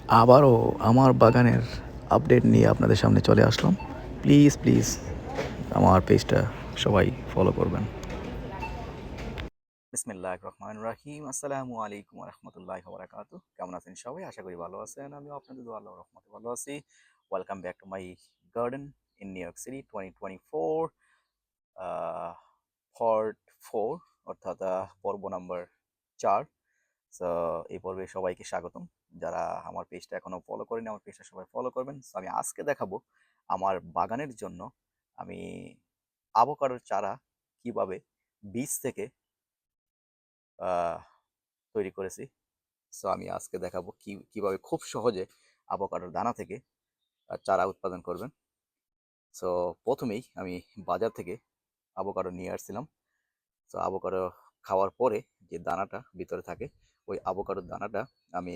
আবারও আমার বাগানের আপডেট নিয়ে আপনাদের সামনে চলে আসলাম। প্লিজ প্লিজ আমার পেজটা সবাই ফলো করবেন। বিসমিল্লাহ রহমান রাহিম। আসসালামু আলাইকুম রহমতুল্লাহ বারাকাতু। কেমন আছেন সবাই? আশা করি ভালো আছেন। আমিও আপনাদের দোয়া আল্লাহর রহমতে ভালো আছি। Welcome back to my garden in new York city 2024 part 4, অর্থাৎ পর্ব নাম্বার 4। সো এই পর্বে সবাইকে স্বাগতম। যারা আমার পেজটা এখনো ফলো করেনি, আমার পেজটা সবাই ফলো করবেন। সো আমি আজকে দেখাবো আমার বাগানের জন্য আমি আভোকাডোর চারা কিভাবে বীজ থেকে আহ, তৈরি করেছি। সো আমি আজকে দেখাবো কিভাবে খুব সহজে আভোকাডোর দানা থেকে চারা উৎপাদন করবেন। সো প্রথমেই আমি বাজার থেকে আভোকাডো নিয়ে আসছিলাম। সো আভোকাডো খাওয়ার পরে যে দানাটা ভিতরে থাকে, ওই আভোকাডোর দানাটা আমি